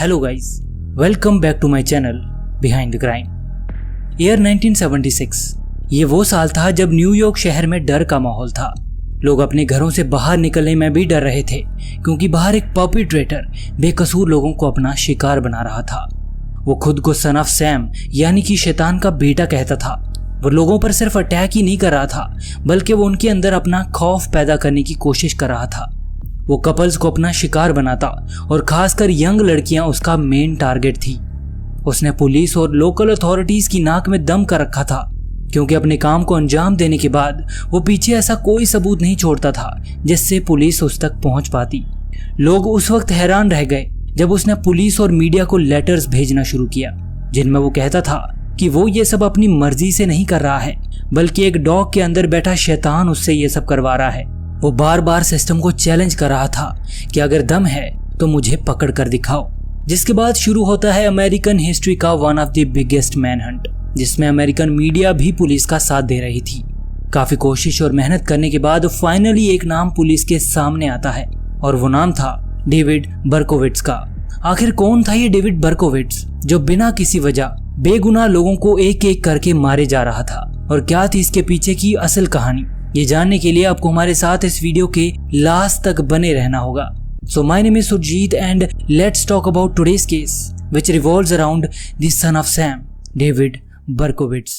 Hello guys, welcome back to my channel behind the crime. Year 1976 ये वो साल था जब न्यूयॉर्क शहर में डर का माहौल था। लोग अपने घरों से बाहर निकलने में भी डर रहे थे क्योंकि बाहर एक परपेट्रेटर बेकसूर लोगों को अपना शिकार बना रहा था। वो खुद को सन ऑफ सैम यानी कि शैतान का बेटा कहता था। वो लोगों पर सिर्फ अटैक ही नहीं कर रहा था बल्कि वो उनके अंदर अपना खौफ पैदा करने की कोशिश कर रहा था। वो कपल्स को अपना शिकार बनाता और खासकर यंग लड़कियां उसका मेन टारगेट थी। उसने पुलिस और लोकल अथॉरिटीज की नाक में दम कर रखा था क्योंकि अपने काम को अंजाम देने के बाद वो पीछे ऐसा कोई सबूत नहीं छोड़ता था जिससे पुलिस उस तक पहुंच पाती। लोग उस वक्त हैरान रह गए जब उसने पुलिस और मीडिया को लेटर्स भेजना शुरू किया जिनमें वो कहता था कि वो ये सब अपनी मर्जी से नहीं कर रहा है बल्कि एक डॉग के अंदर बैठा शैतान उससे ये सब करवा रहा है। वो बार बार सिस्टम को चैलेंज कर रहा था कि अगर दम है तो मुझे पकड़ कर दिखाओ। जिसके बाद शुरू होता है अमेरिकन हिस्ट्री का one of the biggest manhunt, जिसमें अमेरिकन मीडिया भी पुलिस का साथ दे रही थी। काफी कोशिश और मेहनत करने के बाद फाइनली एक नाम पुलिस के सामने आता है और वो नाम था डेविड बर्कोविट्ज का। आखिर कौन था ये डेविड बर्कोविट्ज जो बिना किसी वजह बेगुनाह लोगों को एक एक करके मारे जा रहा था, और क्या थी इसके पीछे की असल कहानी? ये जानने के लिए आपको हमारे साथ इस वीडियो के लास्ट तक बने रहना होगा। So my name is Surjeet and let's talk about today's case which revolves around the son of Sam, David Berkowitz.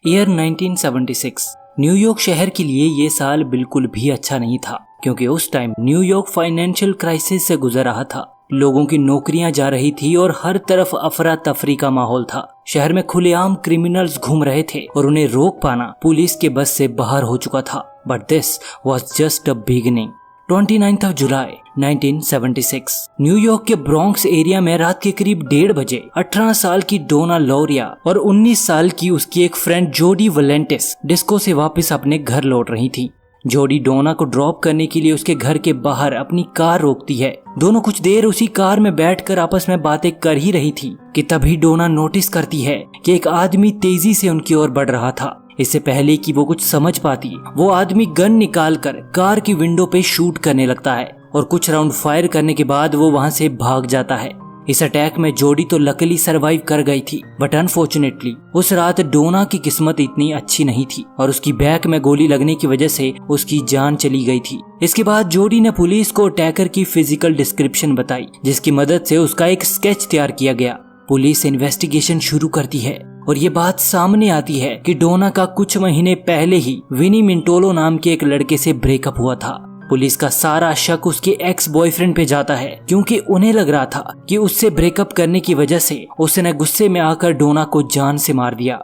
Year 1976 New York शहर के लिए ये साल बिल्कुल भी अच्छा नहीं था क्योंकि उस टाइम न्यूयॉर्क फाइनेंशियल क्राइसिस से गुजर रहा था। लोगों की नौकरियां जा रही थी और हर तरफ अफरा तफरी का माहौल था। शहर में खुलेआम क्रिमिनल्स घूम रहे थे और उन्हें रोक पाना पुलिस के बस से बाहर हो चुका था। But this was just a beginning. 29 July 1976 New York के ब्रॉन्क्स एरिया में रात के करीब 1:30 बजे 18 साल की डोना लॉरिया और 19 साल की उसकी एक फ्रेंड जोडी वलेंटिस डिस्को से वापस अपने घर लौट रही थी। जोडी डोना को ड्रॉप करने के लिए उसके घर के बाहर अपनी कार रोकती है। दोनों कुछ देर उसी कार में बैठकर आपस में बातें कर ही रही थी कि तभी डोना नोटिस करती है कि एक आदमी तेजी से उनकी ओर बढ़ रहा था। इससे पहले कि वो कुछ समझ पाती, वो आदमी गन निकालकर कार की विंडो पे शूट करने लगता है और कुछ राउंड फायर करने के बाद वो वहां से भाग जाता है। इस अटैक में जोडी तो लकीली सरवाइव कर गई थी, बट अनफॉर्चुनेटली उस रात डोना की किस्मत इतनी अच्छी नहीं थी और उसकी बैक में गोली लगने की वजह से उसकी जान चली गई थी। इसके बाद जोडी ने पुलिस को अटैकर की फिजिकल डिस्क्रिप्शन बताई जिसकी मदद से उसका एक स्केच तैयार किया गया। पुलिस इन्वेस्टिगेशन शुरू करती है और ये बात सामने आती है कि डोना का कुछ महीने पहले ही विनी मिंटोलो नाम के एक लड़के से ब्रेकअप हुआ था। पुलिस का सारा शक उसके एक्स बॉयफ्रेंड पे जाता है क्योंकि उन्हें लग रहा था कि उससे ब्रेकअप करने की वजह से उसने गुस्से में आकर डोना को जान से मार दिया।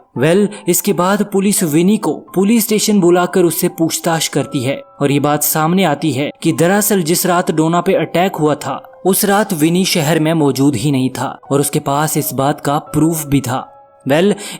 इसके बाद पुलिस विनी को पुलिस स्टेशन बुलाकर उससे पूछताछ करती है और ये बात सामने आती है कि दरअसल जिस रात डोना पे अटैक हुआ था उस रात विनी शहर में मौजूद ही नहीं था और उसके पास इस बात का प्रूफ भी था।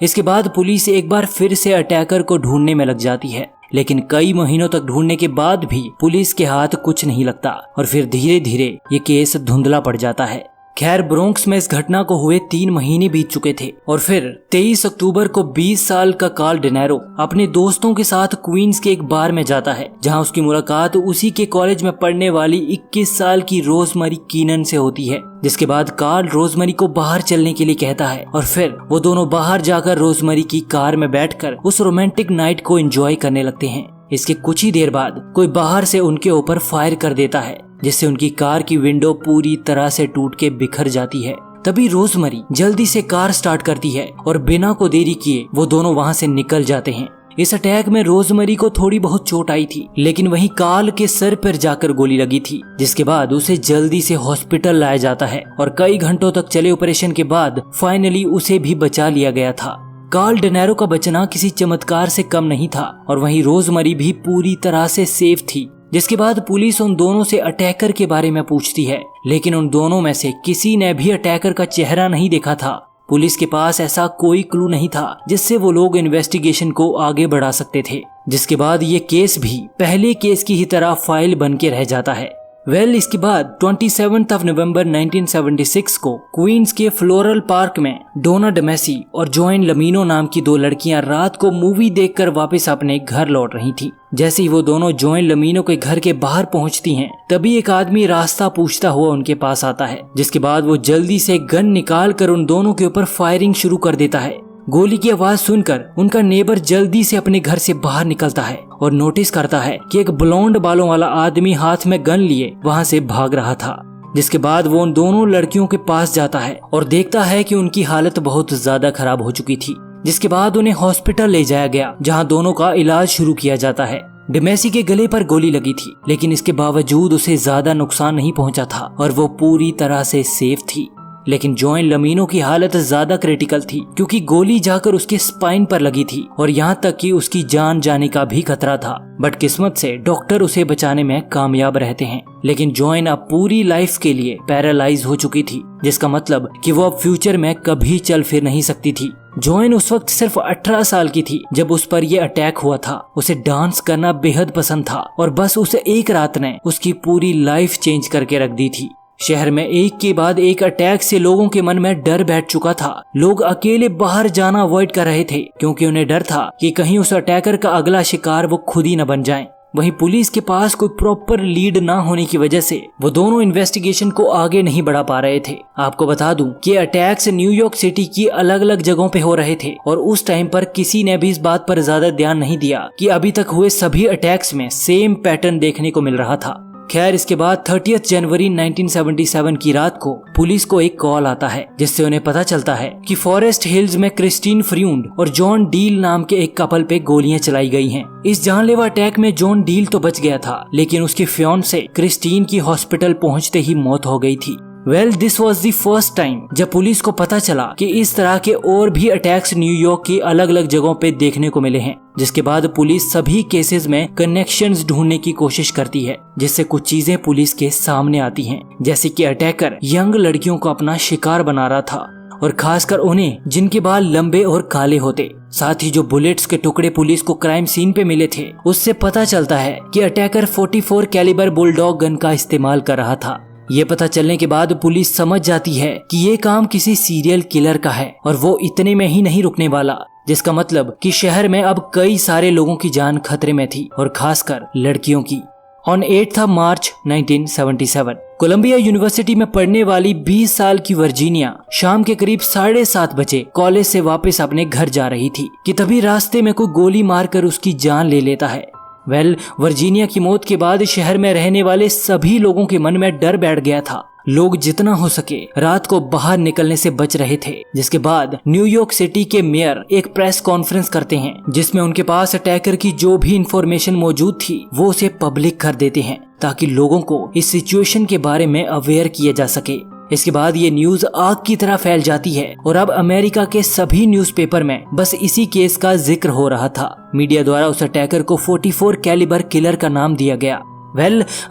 इसके बाद पुलिस एक बार फिर से अटैकर को ढूंढने में लग जाती है, लेकिन कई महीनों तक ढूंढने के बाद भी पुलिस के हाथ कुछ नहीं लगता और फिर धीरे धीरे ये केस धुंधला पड़ जाता है। खैर, ब्रोंक्स में इस घटना को हुए 3 महीने बीत चुके थे और फिर 23 अक्टूबर को 20 साल का कार्ल डेनेरो अपने दोस्तों के साथ क्वींस के एक बार में जाता है जहां उसकी मुलाकात उसी के कॉलेज में पढ़ने वाली 21 साल की रोजमरी कीनन से होती है। जिसके बाद कार्ल रोजमरी को बाहर चलने के लिए कहता है और फिर वो दोनों बाहर जाकर रोजमरी की कार में बैठकर उस रोमांटिक नाइट को एंजॉय करने लगते हैं। इसके कुछ ही देर बाद कोई बाहर से उनके ऊपर फायर कर देता है जिससे उनकी कार की विंडो पूरी तरह से टूट के बिखर जाती है। तभी रोजमरी जल्दी से कार स्टार्ट करती है और बिना को देरी किए वो दोनों वहां से निकल जाते हैं। इस अटैक में रोजमरी को थोड़ी बहुत चोट आई थी लेकिन वहीं कार्ल के सर पर जाकर गोली लगी थी, जिसके बाद उसे जल्दी से हॉस्पिटल लाया जाता है और कई घंटों तक चले ऑपरेशन के बाद फाइनली उसे भी बचा लिया गया था। कार्ल डेनेरो का बचना किसी चमत्कार से कम नहीं था और वहीं रोजमरी भी पूरी तरह से सेफ थी। जिसके बाद पुलिस उन दोनों से अटैकर के बारे में पूछती है लेकिन उन दोनों में से किसी ने भी अटैकर का चेहरा नहीं देखा था। पुलिस के पास ऐसा कोई क्लू नहीं था जिससे वो लोग इन्वेस्टिगेशन को आगे बढ़ा सकते थे। जिसके बाद ये केस भी पहले केस की ही तरह फाइल बन के रह जाता है। इसके बाद 27 नवंबर 1976 को क्वींस के फ्लोरल पार्क में डोना डेमेसी और जोएन लमीनो नाम की दो लड़कियां रात को मूवी देखकर वापस अपने घर लौट रही थी। जैसे ही वो दोनों जोएन लमीनो के घर के बाहर पहुंचती हैं, तभी एक आदमी रास्ता पूछता हुआ उनके पास आता है, जिसके बाद वो जल्दी से गन निकाल कर उन दोनों के ऊपर फायरिंग शुरू कर देता है। गोली की आवाज सुनकर उनका नेबर जल्दी से अपने घर से बाहर निकलता है और नोटिस करता है कि एक ब्लॉन्ड बालों वाला आदमी हाथ में गन लिए वहां से भाग रहा था। जिसके बाद वो उन दोनों लड़कियों के पास जाता है और देखता है कि उनकी हालत बहुत ज्यादा खराब हो चुकी थी। जिसके बाद उन्हें हॉस्पिटल ले जाया गया, जहां दोनों का इलाज शुरू किया जाता है। डेमेसी के गले पर गोली लगी थी, लेकिन इसके बावजूद उसे ज्यादा नुकसान नहीं पहुंचा था और वो पूरी तरह से सेफ थी। लेकिन जोएन लमीनो की हालत ज्यादा क्रिटिकल थी, क्योंकि गोली जाकर उसके स्पाइन पर लगी थी और यहाँ तक कि उसकी जान जाने का भी खतरा था। बट किस्मत से डॉक्टर उसे बचाने में कामयाब रहते हैं। लेकिन जोएन अब पूरी लाइफ के लिए पैरालाइज हो चुकी थी, जिसका मतलब कि वो अब फ्यूचर में कभी चल फिर नहीं सकती थी। जोएन उस वक्त सिर्फ 18 साल की थी जब उस पर यह अटैक हुआ था। उसे डांस करना बेहद पसंद था और बस उसे एक रात ने उसकी पूरी लाइफ चेंज करके रख दी थी। शहर में एक के बाद एक अटैक से लोगों के मन में डर बैठ चुका था। लोग अकेले बाहर जाना अवॉइड कर रहे थे, क्योंकि उन्हें डर था कि कहीं उस अटैकर का अगला शिकार वो खुद ही न बन जाएं। वहीं पुलिस के पास कोई प्रॉपर लीड ना होने की वजह से वो दोनों इन्वेस्टिगेशन को आगे नहीं बढ़ा पा रहे थे। आपको बता दूं कि अटैक्स न्यूयॉर्क सिटी की अलग अलग जगहों पे हो रहे थे और उस टाइम पर किसी ने भी इस बात पर ज्यादा ध्यान नहीं दिया कि अभी तक हुए सभी अटैक्स में सेम पैटर्न देखने को मिल रहा था। खैर, इसके बाद 30 जनवरी 1977 की रात को पुलिस को एक कॉल आता है, जिससे उन्हें पता चलता है कि फॉरेस्ट हिल्स में क्रिस्टीन फ्रियूंड और जॉन डील नाम के एक कपल पे गोलियां चलाई गई हैं। इस जानलेवा अटैक में जॉन डील तो बच गया था, लेकिन उसकी फियांसे क्रिस्टीन की हॉस्पिटल पहुंचते ही मौत हो गई थी। This was the first time जब पुलिस को पता चला कि इस तरह के और भी अटैक्स न्यूयॉर्क की अलग अलग जगहों पे देखने को मिले हैं। जिसके बाद पुलिस सभी केसेस में कनेक्शंस ढूंढने की कोशिश करती है, जिससे कुछ चीजें पुलिस के सामने आती हैं, जैसे कि अटैकर यंग लड़कियों को अपना शिकार बना रहा था, और खासकर उन्हें जिनके बाल लंबे और काले होते। साथ ही जो बुलेट्स के टुकड़े पुलिस को क्राइम सीन पे मिले थे, उससे पता चलता है कि अटैकर 44 कैलिबर बुलडॉग गन का इस्तेमाल कर रहा था। ये पता चलने के बाद पुलिस समझ जाती है कि ये काम किसी सीरियल किलर का है और वो इतने में ही नहीं रुकने वाला, जिसका मतलब कि शहर में अब कई सारे लोगों की जान खतरे में थी और खासकर लड़कियों की। ऑन 8 मार्च 1977 कोलंबिया यूनिवर्सिटी में पढ़ने वाली 20 साल की वर्जीनिया शाम के करीब 7:30 बजे कॉलेज से वापस अपने घर जा रही थी कि तभी रास्ते में कोई गोली मारकर उसकी जान ले लेता है। वर्जीनिया की मौत के बाद शहर में रहने वाले सभी लोगों के मन में डर बैठ गया था। लोग जितना हो सके रात को बाहर निकलने से बच रहे थे। जिसके बाद न्यूयॉर्क सिटी के मेयर एक प्रेस कॉन्फ्रेंस करते हैं, जिसमें उनके पास अटैकर की जो भी इंफॉर्मेशन मौजूद थी वो उसे पब्लिक कर देते हैं, ताकि लोगों को इस सिचुएशन के बारे में अवेयर किया जा सके। इसके बाद ये न्यूज आग की तरह फैल जाती है और अब अमेरिका के सभी न्यूज़पेपर में बस इसी केस का जिक्र हो रहा था। मीडिया द्वारा उस अटैकर को 44 कैलिबर किलर का नाम दिया गया।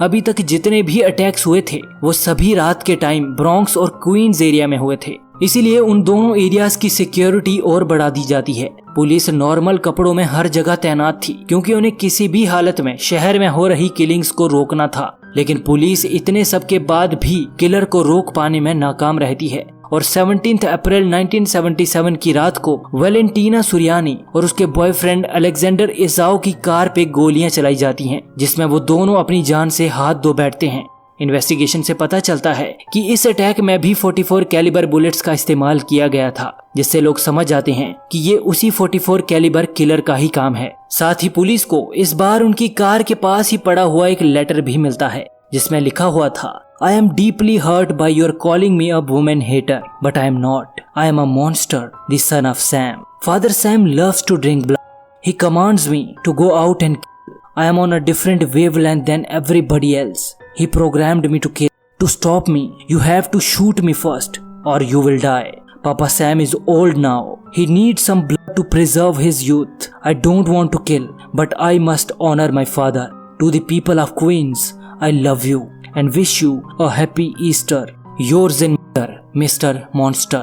अभी तक जितने भी अटैक्स हुए थे वो सभी रात के टाइम ब्रॉन्क्स और क्वींस एरिया में हुए थे, इसीलिए उन दोनों एरियाज की सिक्योरिटी और बढ़ा दी जाती है। पुलिस नॉर्मल कपड़ों में हर जगह तैनात थी, क्योंकि उन्हें किसी भी हालत में शहर में हो रही किलिंग्स को रोकना था। लेकिन पुलिस इतने सब के बाद भी किलर को रोक पाने में नाकाम रहती है और 17 अप्रैल 1977 की रात को वैलेंटीना सुरियानी और उसके बॉयफ्रेंड अलेक्जेंडर इसाओ की कार पे गोलियां चलाई जाती हैं, जिसमें वो दोनों अपनी जान से हाथ धो बैठते हैं। इन्वेस्टिगेशन से पता चलता है कि इस अटैक में भी 44 कैलिबर बुलेट्स का इस्तेमाल किया गया था, जिससे लोग समझ जाते हैं कि ये उसी 44 कैलिबर किलर का ही काम है। साथ ही पुलिस को इस बार उनकी कार के पास ही पड़ा हुआ एक लेटर भी मिलता है, जिसमें लिखा हुआ था, I am deeply hurt by your calling me a woman hater, but I am not. I am a monster, the son of Sam. Father Sam loves to drink blood. He commands me to go out and kill. I am on a different wavelength than everybody else. He programmed me to kill. To stop me, you have to shoot me first, or you will die. Papa Sam is old now. He needs some blood to preserve his youth. I don't want to kill, but I must honor my father. To the people of Queens, I love you and wish you a happy Easter. Yours in murder, Mr. Monster.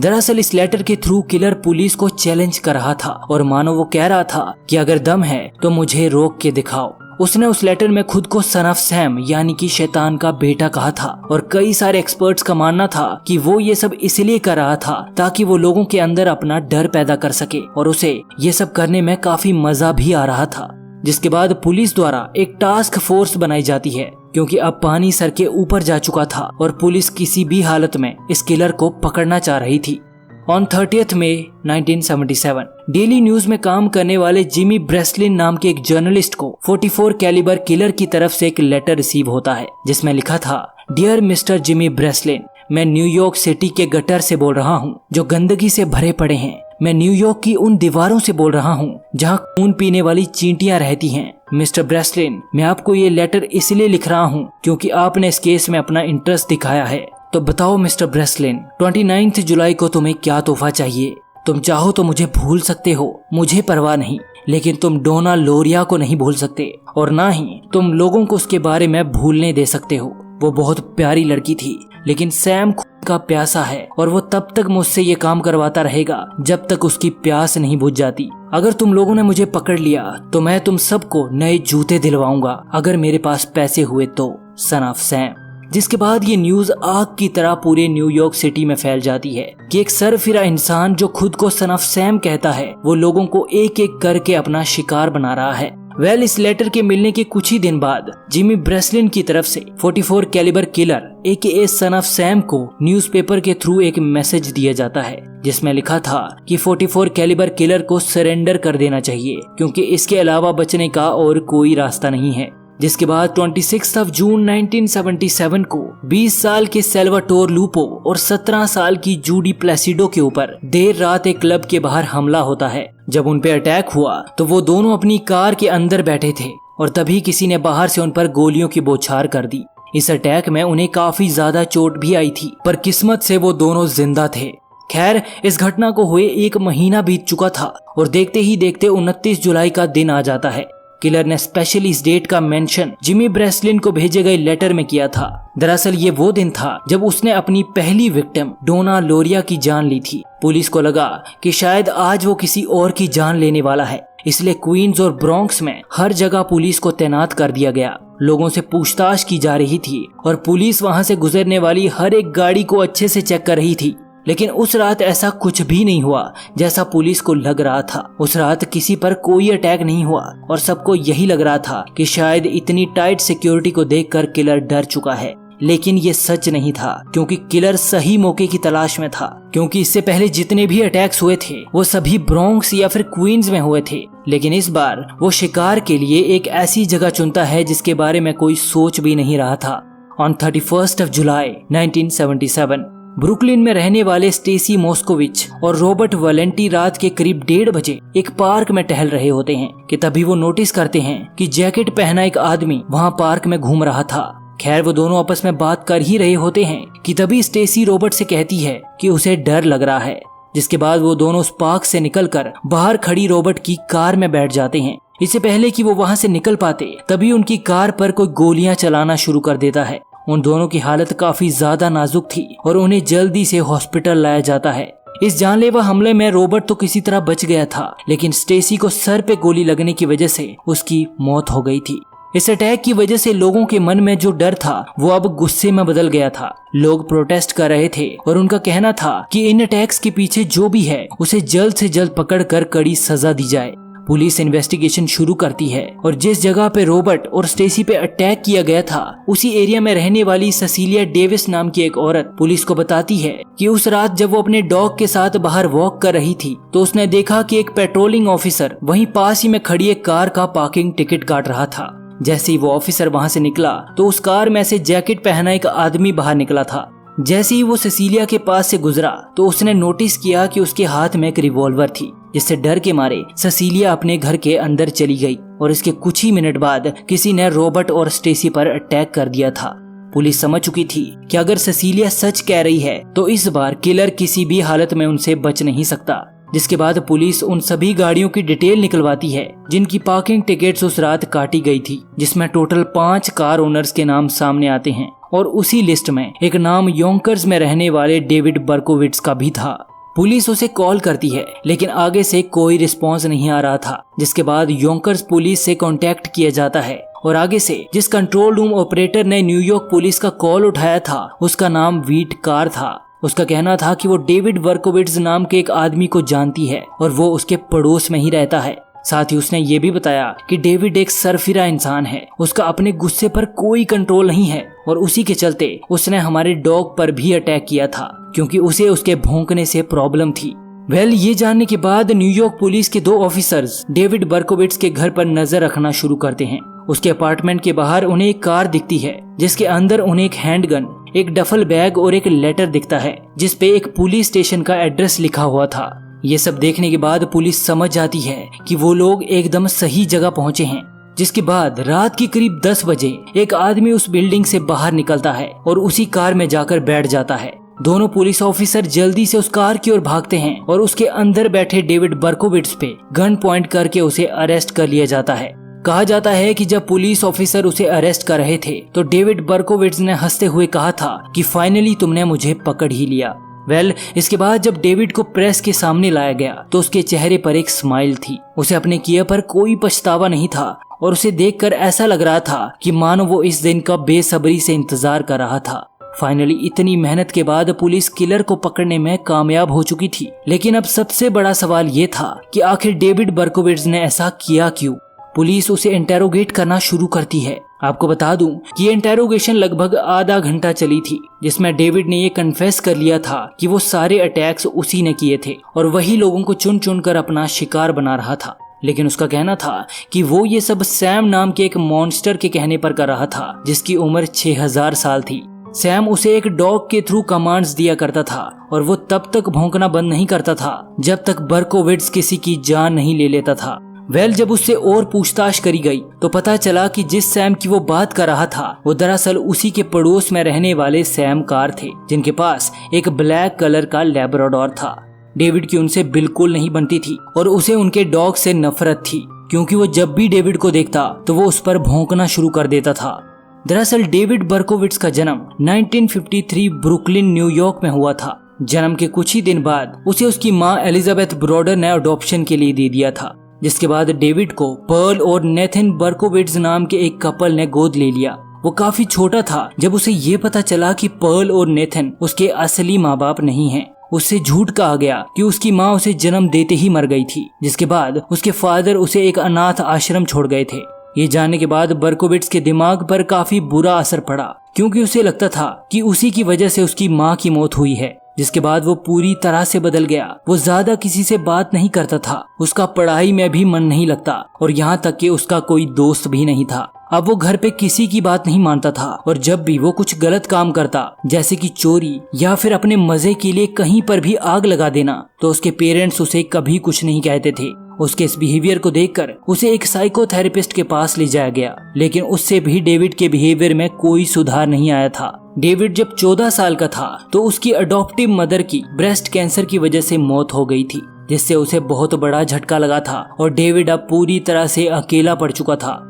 दरअसल इस letter के through killer police को challenge कर रहा था और मानो वो कह रहा था कि अगर दम है तो मुझे रोक के दिखाओ उसने उस लेटर में खुद को सन ऑफ सैम यानी कि शैतान का बेटा कहा था और कई सारे एक्सपर्ट्स का मानना था कि वो ये सब इसलिए कर रहा था ताकि वो लोगों के अंदर अपना डर पैदा कर सके और उसे ये सब करने में काफी मजा भी आ रहा था। जिसके बाद पुलिस द्वारा एक टास्क फोर्स बनाई जाती है क्योंकि अब पानी सर के ऊपर जा चुका था और पुलिस किसी भी हालत में इस किलर को पकड़ना चाह रही थी। ऑन 30 मई 1977 डेली न्यूज में काम करने वाले जिमी ब्रेसलिन नाम के एक जर्नलिस्ट को 44 कैलिबर किलर की तरफ से एक लेटर रिसीव होता है जिसमें लिखा था, डियर मिस्टर जिमी ब्रेसलिन, मैं न्यूयॉर्क सिटी के गटर से बोल रहा हूँ जो गंदगी से भरे पड़े हैं। मैं न्यूयॉर्क की उन दीवारों से बोल रहा हूँ जहाँ खून पीने वाली चींटियां रहती हैं। मिस्टर ब्रेसलिन, मैं आपको ये लेटर इसलिए लिख रहा हूँ क्योंकि आपने इस केस में अपना इंटरेस्ट दिखाया है। तो बताओ मिस्टर ब्रेसलिन, 29 जुलाई को तुम्हें क्या तोहफा चाहिए? तुम चाहो तो मुझे भूल सकते हो, मुझे परवाह नहीं, लेकिन तुम डोना लोरिया को नहीं भूल सकते और ना ही तुम लोगों को उसके बारे में भूलने दे सकते हो। वो बहुत प्यारी लड़की थी, लेकिन सैम खून का प्यासा है और वो तब तक मुझसे ये काम करवाता रहेगा जब तक उसकी प्यास नहीं बुझ जाती। अगर तुम लोगों ने मुझे पकड़ लिया तो मैं तुम सबको नए जूते दिलवाऊंगा अगर मेरे पास पैसे हुए तो, सन ऑफ सैम। जिसके बाद ये न्यूज आग की तरह पूरे न्यूयॉर्क सिटी में फैल जाती है कि एक सरफिरा इंसान जो खुद को सन ऑफ सैम कहता है वो लोगों को एक एक करके अपना शिकार बना रहा है। इस लेटर के मिलने के कुछ ही दिन बाद जिमी ब्रेसलिन की तरफ से 44 calibre killer AKA son of Sam को न्यूज़पेपर के थ्रू एक मैसेज दिया जाता है जिसमें लिखा था कि 44 कैलिबर किलर को सरेंडर कर देना चाहिए क्योंकि इसके अलावा बचने का और कोई रास्ता नहीं है। जिसके बाद 26 जून 1977 को 20 साल के सेल्वाटोर लूपो और 17 साल की जूडी प्लेसिडो के ऊपर देर रात एक क्लब के बाहर हमला होता है। जब उन पे अटैक हुआ तो वो दोनों अपनी कार के अंदर बैठे थे और तभी किसी ने बाहर से उन पर गोलियों की बौछार कर दी। इस अटैक में उन्हें काफी ज्यादा चोट भी आई थी पर किस्मत से वो दोनों जिंदा थे। खैर, इस घटना को हुए 1 महीना बीत चुका था और देखते ही देखते 29 जुलाई का दिन आ जाता है। किलर ने स्पेशली इस डेट का मेंशन जिमी ब्रेसलिन को भेजे गए लेटर में किया था। दरअसल ये वो दिन था जब उसने अपनी पहली विक्टिम डोना लोरिया की जान ली थी। पुलिस को लगा कि शायद आज वो किसी और की जान लेने वाला है, इसलिए क्वींस और ब्रॉन्क्स में हर जगह पुलिस को तैनात कर दिया गया। लोगों से पूछताछ की जा रही थी और पुलिस वहां से गुजरने वाली हर एक गाड़ी को अच्छे से चेक कर रही थी। लेकिन उस रात ऐसा कुछ भी नहीं हुआ जैसा पुलिस को लग रहा था। उस रात किसी पर कोई अटैक नहीं हुआ और सबको यही लग रहा था कि शायद इतनी टाइट सिक्योरिटी को देखकर किलर डर चुका है। लेकिन ये सच नहीं था क्योंकि किलर सही मौके की तलाश में था, क्योंकि इससे पहले जितने भी अटैक्स हुए थे वो सभी ब्रॉन्क्स या फिर क्वींस में हुए थे। लेकिन इस बार वो शिकार के लिए एक ऐसी जगह चुनता है जिसके बारे में कोई सोच भी नहीं रहा था। ऑन 31 जुलाई 1977 ब्रुकलिन में रहने वाले स्टेसी मोस्कोविच और रॉबर्ट वैलेंटी रात के करीब 1:30 बजे एक पार्क में टहल रहे होते हैं कि तभी वो नोटिस करते हैं कि जैकेट पहना एक आदमी वहां पार्क में घूम रहा था। खैर, वो दोनों आपस में बात कर ही रहे होते हैं कि तभी स्टेसी रॉबर्ट से कहती है कि उसे डर लग रहा है। जिसके बाद वो दोनों उस पार्क से निकलकर बाहर खड़ी रॉबर्ट की कार में बैठ जाते हैं। इससे पहले कि वो वहां से निकल पाते तभी उनकी कार पर कोई गोलियां चलाना शुरू कर देता है। उन दोनों की हालत काफी ज्यादा नाजुक थी और उन्हें जल्दी से हॉस्पिटल लाया जाता है। इस जानलेवा हमले में रॉबर्ट तो किसी तरह बच गया था, लेकिन स्टेसी को सर पे गोली लगने की वजह से उसकी मौत हो गई थी। इस अटैक की वजह से लोगों के मन में जो डर था वो अब गुस्से में बदल गया था। लोग प्रोटेस्ट कर रहे थे और उनका कहना था कि इन अटैक्स के पीछे जो भी है उसे जल्द से जल्द पकड़कर कड़ी सजा दी जाए। पुलिस इन्वेस्टिगेशन शुरू करती है और जिस जगह पे रॉबर्ट और स्टेसी पे अटैक किया गया था उसी एरिया में रहने वाली सेसिलिया डेविस नाम की एक औरत पुलिस को बताती है कि उस रात जब वो अपने डॉग के साथ बाहर वॉक कर रही थी तो उसने देखा कि एक पेट्रोलिंग ऑफिसर वहीं पास ही में खड़ी एक कार का पार्किंग टिकट काट रहा था। जैसे ही वो ऑफिसर वहां से निकला तो उस कार में से जैकेट पहना एक आदमी बाहर निकला था। जैसे ही वो सेसिलिया के पास से गुजरा तो उसने नोटिस किया कि उसके हाथ में एक रिवॉल्वर थी, जिससे डर के मारे सेसिलिया अपने घर के अंदर चली गई और इसके कुछ ही मिनट बाद किसी ने रॉबर्ट और स्टेसी पर अटैक कर दिया था। पुलिस समझ चुकी थी कि अगर सेसिलिया सच कह रही है तो इस बार किलर किसी भी हालत में उनसे बच नहीं सकता। जिसके बाद पुलिस उन सभी गाड़ियों की डिटेल निकलवाती है जिनकी पार्किंग टिकट्स उस रात काटी गई थी, जिसमें टोटल 5 कार ओनर्स के नाम सामने आते हैं और उसी लिस्ट में एक नाम योंकर्स में रहने वाले डेविड बर्कोविट्स का भी था। पुलिस उसे कॉल करती है लेकिन आगे से कोई रिस्पॉन्स नहीं आ रहा था, जिसके बाद योंकर्स पुलिस से कांटेक्ट किया जाता है और आगे से जिस कंट्रोल रूम ऑपरेटर ने न्यूयॉर्क पुलिस का कॉल उठाया था उसका नाम वीट कार था। उसका कहना था कि वो डेविड बर्कोविट्ज नाम के एक आदमी को जानती है और वो उसके पड़ोस में ही रहता है। साथ ही उसने ये भी बताया कि डेविड एक सरफिरा इंसान है, उसका अपने गुस्से पर कोई कंट्रोल नहीं है और उसी के चलते उसने हमारे डॉग पर भी अटैक किया था क्योंकि उसे उसके भौंकने से प्रॉब्लम थी। ये जानने के बाद न्यूयॉर्क पुलिस के 2 ऑफिसर्स डेविड बर्कोविट्ज के घर पर नजर रखना शुरू करते हैं। उसके अपार्टमेंट के बाहर उन्हें एक कार दिखती है जिसके अंदर उन्हें एक हैंडगन, एक डफल बैग और एक लेटर दिखता है जिसपे एक पुलिस स्टेशन का एड्रेस लिखा हुआ था। ये सब देखने के बाद पुलिस समझ जाती है कि वो लोग एकदम सही जगह पहुंचे हैं। जिसके बाद रात की करीब 10 बजे एक आदमी उस बिल्डिंग से बाहर निकलता है और उसी कार में जाकर बैठ जाता है। दोनों पुलिस ऑफिसर जल्दी से उस कार की ओर भागते हैं और उसके अंदर बैठे डेविड बर्कोविट्ज पे गन पॉइंट करके उसे अरेस्ट कर लिया जाता है। कहा जाता है कि जब पुलिस ऑफिसर उसे अरेस्ट कर रहे थे तो डेविड बर्कोविट्ज ने हंसते हुए कहा था कि फाइनली तुमने मुझे पकड़ ही लिया। इसके बाद जब डेविड को प्रेस के सामने लाया गया तो उसके चेहरे पर एक स्माइल थी। उसे अपने किए पर कोई पछतावा नहीं था और उसे देखकर ऐसा लग रहा था कि मानो वो इस दिन का बेसब्री से इंतजार कर रहा था। फाइनली इतनी मेहनत के बाद पुलिस किलर को पकड़ने में कामयाब हो चुकी थी, लेकिन अब सबसे बड़ा सवाल ये था कि आखिर डेविड बर्कोविट्ज ने ऐसा किया क्यों। पुलिस उसे इंटेरोगेट करना शुरू करती है। आपको बता दूं कि ये इंटेरोगेशन लगभग आधा घंटा चली थी, जिसमें डेविड ने ये कन्फेस कर लिया था कि वो सारे अटैक्स उसी ने किए थे और वही लोगों को चुन चुन कर अपना शिकार बना रहा था। लेकिन उसका कहना था कि वो ये सब सैम नाम के एक मॉन्स्टर के कहने पर कर रहा था जिसकी उम्र 6000 साल थी। सैम उसे एक डॉग के थ्रू कमांड्स दिया करता था और वो तब तक भौंकना बंद नहीं करता था जब तक बर्कोविट्ज किसी की जान नहीं ले लेता था। जब उससे और पूछताछ करी गई तो पता चला कि जिस सैम की वो बात कर रहा था वो दरअसल उसी के पड़ोस में रहने वाले सैम कार थे, जिनके पास एक ब्लैक कलर का लैब्राडोर था। डेविड की उनसे बिल्कुल नहीं बनती थी और उसे उनके डॉग से नफरत थी क्योंकि वो जब भी डेविड को देखता तो वो उस पर भौंकना शुरू कर देता था। दरअसल डेविड बर्कोविट्ज का जन्म 1953 ब्रुकलिन न्यूयॉर्क में हुआ था। जन्म के कुछ ही दिन बाद उसे उसकी माँ एलिजाबेथ ब्रॉडर ने अडॉप्शन के लिए दे दिया था, जिसके बाद डेविड को पर्ल और नेथन बर्कोविट्ज नाम के एक कपल ने गोद ले लिया। वो काफी छोटा था जब उसे ये पता चला कि पर्ल और नेथन उसके असली माँ बाप नहीं हैं। उससे झूठ कहा गया कि उसकी माँ उसे जन्म देते ही मर गई थी, जिसके बाद उसके फादर उसे एक अनाथ आश्रम छोड़ गए थे। ये जानने के बाद बर्कोविट्ज के दिमाग पर काफी बुरा असर पड़ा क्योंकि उसे लगता था कि उसी की वजह से उसकी माँ की मौत हुई है। जिसके बाद वो पूरी तरह से बदल गया। वो ज्यादा किसी से बात नहीं करता था, उसका पढ़ाई में भी मन नहीं लगता और यहाँ तक कि उसका कोई दोस्त भी नहीं था। अब वो घर पे किसी की बात नहीं मानता था और जब भी वो कुछ गलत काम करता, जैसे कि चोरी या फिर अपने मजे के लिए कहीं पर भी आग लगा देना, तो उसके पेरेंट्स उसे कभी कुछ नहीं कहते थे। उसके इस बिहेवियर को देखकर उसे एक साइकोथेरेपिस्ट के पास ले जाया गया, लेकिन उससे भी डेविड के बिहेवियर में कोई सुधार नहीं आया था। डेविड जब 14 साल का था तो उसकी अडॉप्टिव मदर की ब्रेस्ट कैंसर की वजह से मौत हो गई थी, जिससे उसे बहुत बड़ा झटका लगा था और डेविड अब पूरी तरह से अकेला पड़ चुका था।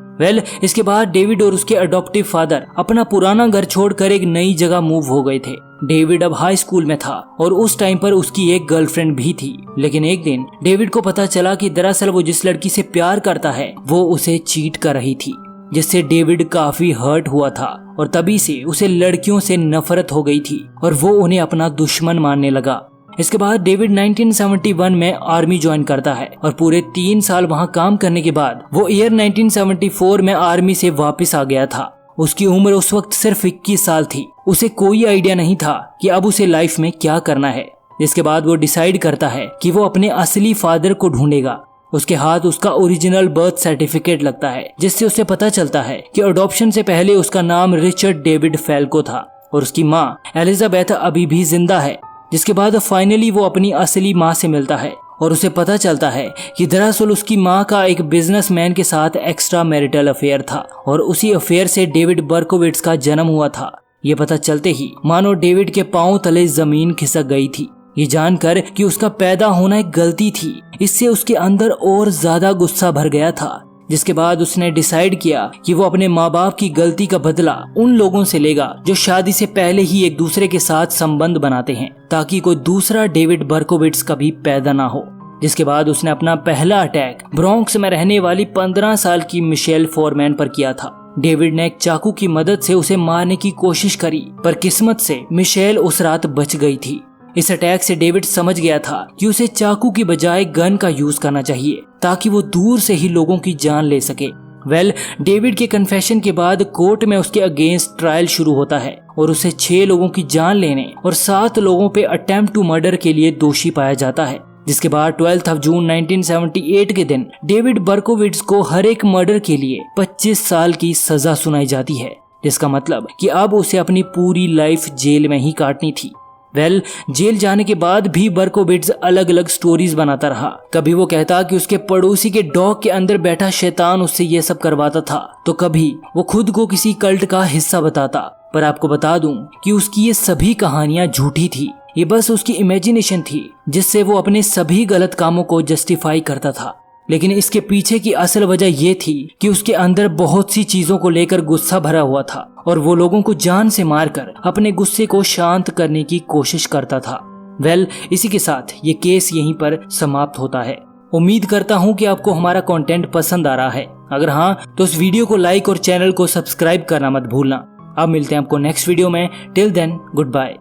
इसके बाद डेविड और उसके अडॉप्टिव फादर अपना पुराना घर छोड़कर एक नई जगह मूव हो गए थे। डेविड अब हाई स्कूल में था और उस टाइम पर उसकी एक गर्लफ्रेंड भी थी, लेकिन एक दिन डेविड को पता चला कि दरअसल वो जिस लड़की से प्यार करता है वो उसे चीट कर रही थी, जिससे डेविड काफी हर्ट हुआ था और तभी से उसे लड़कियों से नफरत हो गई थी और वो उन्हें अपना दुश्मन मानने लगा। इसके बाद डेविड 1971 में आर्मी ज्वाइन करता है और पूरे 3 साल वहां काम करने के बाद वो ईयर 1974 में आर्मी से वापस आ गया था। उसकी उम्र उस वक्त सिर्फ 21 साल थी। उसे कोई आइडिया नहीं था कि अब उसे लाइफ में क्या करना है। जिसके बाद वो डिसाइड करता है कि वो अपने असली फादर को ढूंढेगा। उसके हाथ उसका ओरिजिनल बर्थ सर्टिफिकेट लगता है, जिससे उसे पता चलता है कि अडॉप्शन से पहले उसका नाम रिचर्ड डेविड फैल्को था और उसकी माँ एलिजाबेथ अभी भी जिंदा है। जिसके बाद फाइनली वो अपनी असली माँ से मिलता है और उसे पता चलता है कि दरअसल उसकी माँ का एक बिजनेसमैन के साथ एक्स्ट्रा मैरिटल अफेयर था और उसी अफेयर से डेविड बर्कोविट्ज का जन्म हुआ था। ये पता चलते ही मानो डेविड के पांव तले जमीन खिसक गई थी। ये जानकर कि उसका पैदा होना एक गलती थी, इससे उसके अंदर और ज्यादा गुस्सा भर गया था। जिसके बाद उसने डिसाइड किया कि वो अपने माँ बाप की गलती का बदला उन लोगों से लेगा जो शादी से पहले ही एक दूसरे के साथ संबंध बनाते हैं, ताकि कोई दूसरा डेविड बर्कोविट्ज कभी पैदा ना हो। जिसके बाद उसने अपना पहला अटैक ब्रॉन्क्स में रहने वाली 15 साल की मिशेल फोरमैन पर किया था। डेविड ने एक चाकू की मदद से उसे मारने की कोशिश करी, पर किस्मत से मिशेल उस रात बच गई थी। इस अटैक से डेविड समझ गया था कि उसे चाकू की बजाय गन का यूज करना चाहिए, ताकि वो दूर से ही लोगों की जान ले सके। डेविड के कन्फेशन के बाद कोर्ट में उसके अगेंस्ट ट्रायल शुरू होता है और उसे 6 लोगों की जान लेने और 7 लोगों पे अटेम्प्ट टू मर्डर के लिए दोषी पाया जाता है। जिसके बाद 12 जून 1978 के दिन डेविड बर्कोविट्ज को हर एक मर्डर के लिए 25 साल की सजा सुनाई जाती है, जिसका मतलब कि अब उसे अपनी पूरी लाइफ जेल में ही काटनी थी। जेल जाने के बाद भी बर्कोविट्ज अलग अलग स्टोरीज बनाता रहा। कभी वो कहता कि उसके पड़ोसी के डॉग के अंदर बैठा शैतान उससे ये सब करवाता था, तो कभी वो खुद को किसी कल्ट का हिस्सा बताता। पर आपको बता दूं कि उसकी ये सभी कहानियां झूठी थी। ये बस उसकी इमेजिनेशन थी, जिससे वो अपने सभी गलत कामों को जस्टिफाई करता था। लेकिन इसके पीछे की असल वजह ये थी कि उसके अंदर बहुत सी चीजों को लेकर गुस्सा भरा हुआ था और वो लोगों को जान से मारकर अपने गुस्से को शांत करने की कोशिश करता था। इसी के साथ ये केस यहीं पर समाप्त होता है। उम्मीद करता हूँ कि आपको हमारा कंटेंट पसंद आ रहा है। अगर हाँ, तो इस वीडियो को लाइक और चैनल को सब्सक्राइब करना मत भूलना। अब मिलते हैं आपको नेक्स्ट वीडियो में। Till then, good bye.